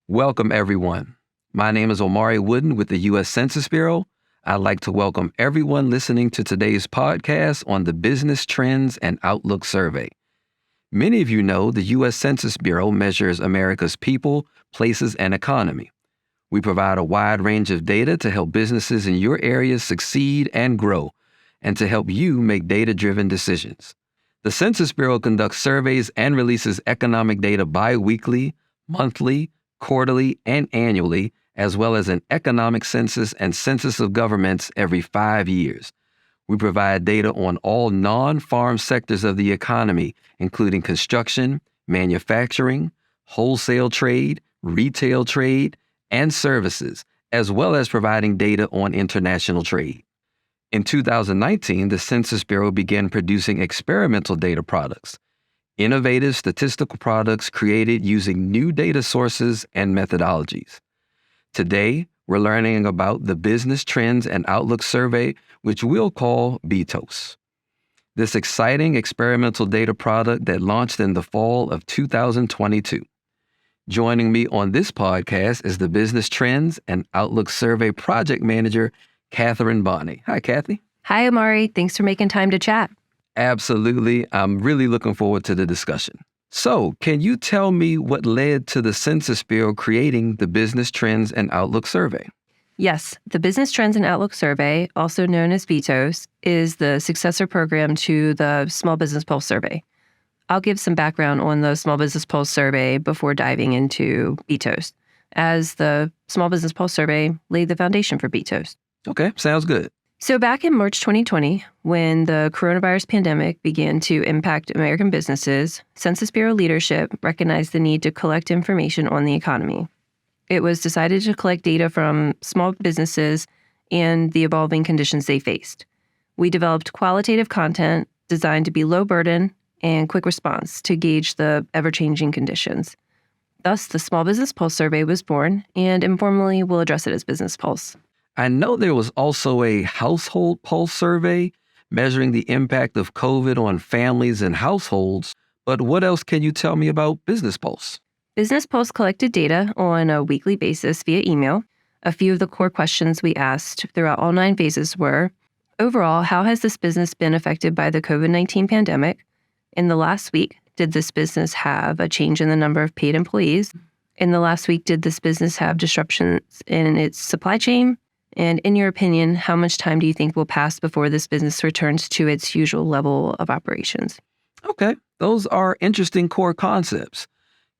Welcome, everyone. My name is Omari Wooden with the U.S. Census Bureau. I'd like to welcome everyone listening to today's podcast on the Business Trends and Outlook Survey. Many of you know the U.S. Census Bureau measures America's people, places, and economy. We provide a wide range of data to help businesses in your area succeed and grow, and to help you make data-driven decisions. The Census Bureau conducts surveys and releases economic data bi-weekly, monthly, quarterly, and annually, as well as an economic census and census of governments every 5 years. We provide data on all non-farm sectors of the economy, including construction, manufacturing, wholesale trade, retail trade, and services, as well as providing data on international trade. In 2019, the Census Bureau began producing experimental data products, innovative statistical products created using new data sources and methodologies. Today, we're learning about the Business Trends and Outlook Survey, which we'll call BTOS. This exciting experimental data product that launched in the fall of 2022. Joining me on this podcast is the Business Trends and Outlook Survey Project Manager, Catherine Bonney. Hi, Kathy. Hi, Omari. Thanks for making time to chat. Absolutely. I'm really looking forward to the discussion. So, can you tell me what led to the Census Bureau creating the Business Trends and Outlook Survey? Yes, the Business Trends and Outlook Survey, also known as BTOS, is the successor program to the Small Business Pulse Survey. I'll give some background on the Small Business Pulse Survey before diving into BTOS, as the Small Business Pulse Survey laid the foundation for BTOS. Okay, sounds good. So back in March 2020, when the coronavirus pandemic began to impact American businesses, Census Bureau leadership recognized the need to collect information on the economy. It was decided to collect data from small businesses and the evolving conditions they faced. We developed qualitative content designed to be low burden and quick response to gauge the ever-changing conditions. Thus, the Small Business Pulse Survey was born, and informally we'll address it as Business Pulse. I know there was also a Household Pulse Survey measuring the impact of COVID on families and households, but what else can you tell me about Business Pulse? Business Pulse collected data on a weekly basis via email. A few of the core questions we asked throughout all 9 phases were, overall, how has this business been affected by the COVID-19 pandemic? In the last week, did this business have a change in the number of paid employees? In the last week, did this business have disruptions in its supply chain? And in your opinion, how much time do you think will pass before this business returns to its usual level of operations? Okay, those are interesting core concepts.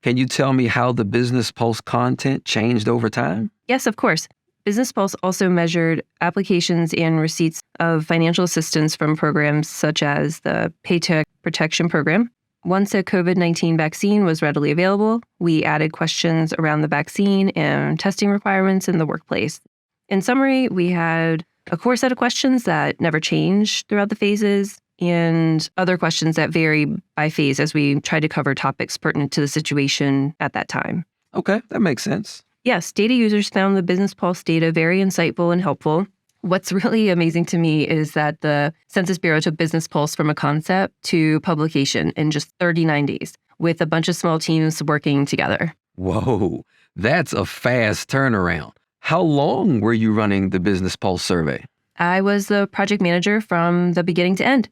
Can you tell me how the Business Pulse content changed over time? Yes, of course. Business Pulse also measured applications and receipts of financial assistance from programs such as the Paycheck Protection Program. Once a COVID-19 vaccine was readily available, we added questions around the vaccine and testing requirements in the workplace. In summary, we had a core set of questions that never changed throughout the phases and other questions that vary by phase as we tried to cover topics pertinent to the situation at that time. Okay, that makes sense. Yes, data users found the Business Pulse data very insightful and helpful. What's really amazing to me is that the Census Bureau took Business Pulse from a concept to publication in just 39 days, with a bunch of small teams working together. Whoa, that's a fast turnaround. How long were you running the Business Pulse survey? I was the project manager from the beginning to end.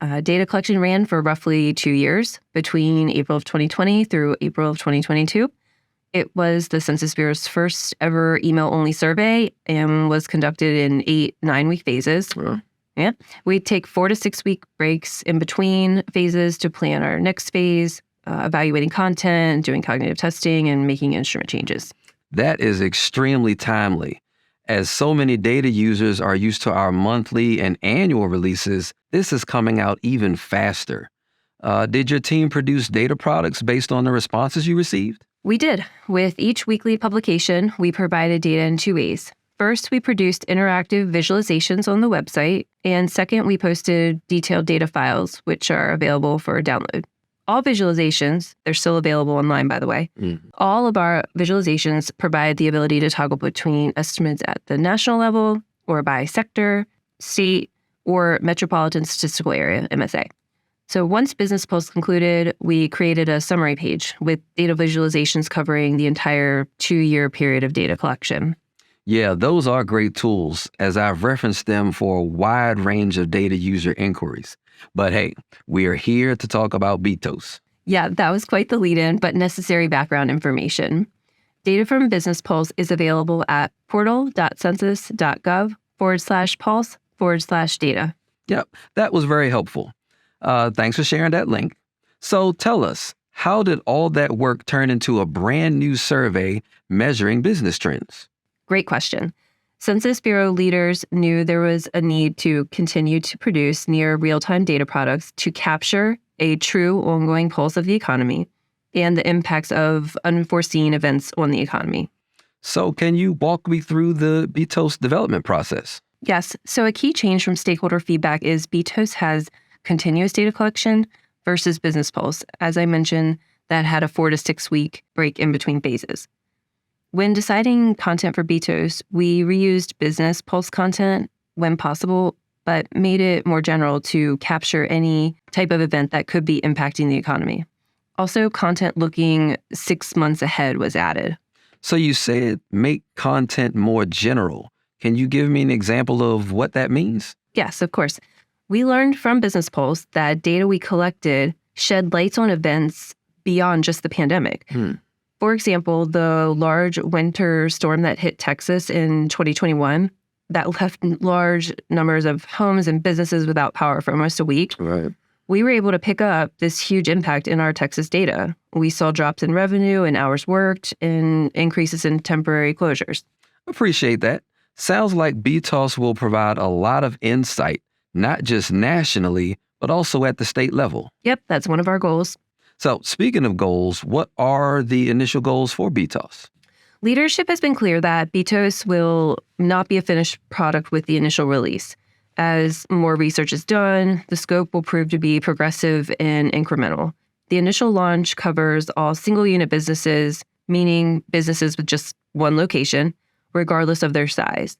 Data collection ran for roughly 2 years, between April of 2020 through April of 2022. It was the Census Bureau's first ever email-only survey and was conducted in 8 9-week phases. Yeah. We'd take 4 to 6 week breaks in between phases to plan our next phase, evaluating content, doing cognitive testing, and making instrument changes. That is extremely timely. As so many data users are used to our monthly and annual releases, this is coming out even faster. Did your team produce data products based on the responses you received? We did. With each weekly publication, we provided data in 2 ways. First, we produced interactive visualizations on the website, and second, we posted detailed data files, which are available for download. All visualizations, they're still available online, by the way. All of our visualizations provide the ability to toggle between estimates at the national level or by sector, state, or metropolitan statistical area, MSA. So once Business Pulse concluded, we created a summary page with data visualizations covering the entire 2-year period of data collection. Yeah, those are great tools, as I've referenced them for a wide range of data user inquiries. But hey, we are here to talk about BTOS. Yeah, that was quite the lead-in, but necessary background information. Data from Business Pulse is available at portal.census.gov/pulse/data. Yep, that was very helpful. Thanks for sharing that link. So tell us, how did all that work turn into a brand new survey measuring business trends? Great question. Census Bureau leaders knew there was a need to continue to produce near real-time data products to capture a true ongoing pulse of the economy and the impacts of unforeseen events on the economy. So can you walk me through the BTOS development process? Yes, so a key change from stakeholder feedback is BTOS has continuous data collection versus Business Pulse. As I mentioned, that had a 4 to 6 week break in between phases. When deciding content for BTOS, we reused Business Pulse content when possible, but made it more general to capture any type of event that could be impacting the economy. Also, content looking 6 months ahead was added. So you said make content more general. Can you give me an example of what that means? Yes, of course. We learned from Business Pulse that data we collected shed lights on events beyond just the pandemic. For example, the large winter storm that hit Texas in 2021 that left large numbers of homes and businesses without power for almost a week. Right. We were able to pick up this huge impact in our Texas data. We saw drops in revenue and hours worked and increases in temporary closures. Appreciate that. Sounds like BTOS will provide a lot of insight, not just nationally, but also at the state level. Yep, that's one of our goals. So speaking of goals, what are the initial goals for BTOS? Leadership has been clear that BTOS will not be a finished product with the initial release. As more research is done, the scope will prove to be progressive and incremental. The initial launch covers all single-unit businesses, meaning businesses with just one location, regardless of their size.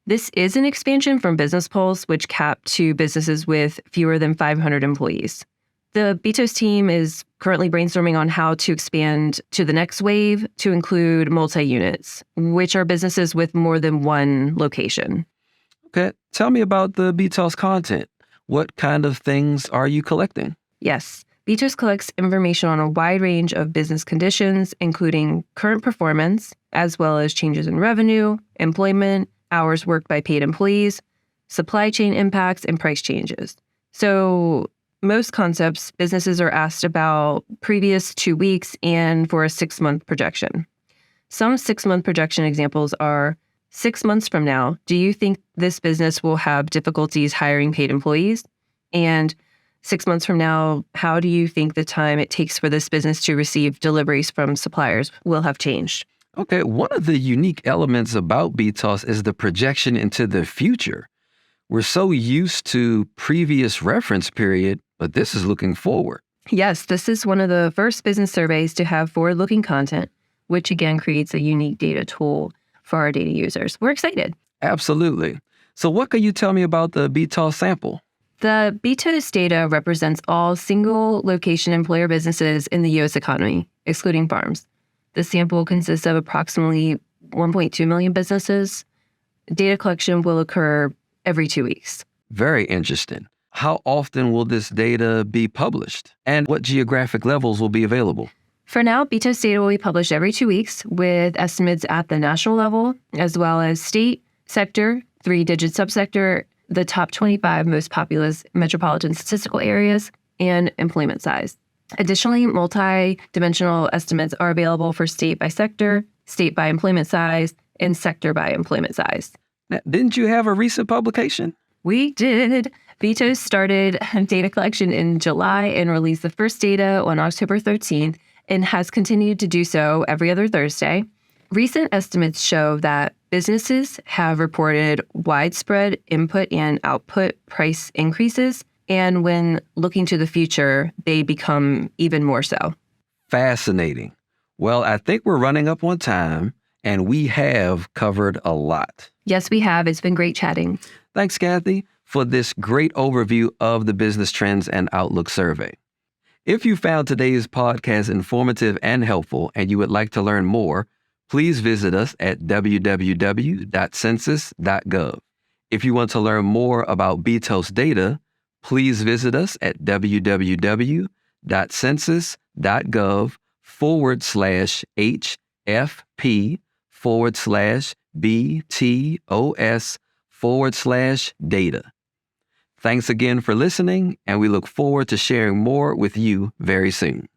This is an expansion from Business Pulse, which capped to businesses with fewer than 500 employees. The BTOS team is currently brainstorming on how to expand to the next wave to include multi-units, which are businesses with more than one location. Okay, tell me about the BTOS content. What kind of things are you collecting? Yes, BTOS collects information on a wide range of business conditions, including current performance, as well as changes in revenue, employment, hours worked by paid employees, supply chain impacts, and price changes. So most concepts, businesses are asked about previous 2 weeks and for a 6-month projection. Some 6-month projection examples are 6 months from now, do you think this business will have difficulties hiring paid employees? And 6 months from now, how do you think the time it takes for this business to receive deliveries from suppliers will have changed? Okay, one of the unique elements about BTOS is the projection into the future. We're so used to previous reference period, but this is looking forward. Yes, this is one of the first business surveys to have forward-looking content, which again creates a unique data tool for our data users. We're excited. Absolutely. So what can you tell me about the BTOS sample? The BTOS data represents all single location employer businesses in the U.S. economy, excluding farms. The sample consists of approximately 1.2 million businesses. Data collection will occur every 2 weeks. Very interesting. How often will this data be published? And what geographic levels will be available? For now, BTOS data will be published every 2 weeks with estimates at the national level, as well as state, sector, 3-digit subsector, the top 25 most populous metropolitan statistical areas, and employment size. Additionally, multi-dimensional estimates are available for state by sector, state by employment size, and sector by employment size. Now, didn't you have a recent publication? We did. BTOS started data collection in July and released the first data on October 13th and has continued to do so every other Thursday. Recent estimates show that businesses have reported widespread input and output price increases, and when looking to the future, they become even more so. Fascinating. Well, I think we're running up on time, and we have covered a lot. Yes, we have. It's been great chatting. Thanks, Kathy. for this great overview of the Business Trends and Outlook Survey. If you found today's podcast informative and helpful and you would like to learn more, please visit us at www.census.gov. If you want to learn more about BTOS data, please visit us at www.census.gov/HFP/BTOS/data. Thanks again for listening, and we look forward to sharing more with you very soon.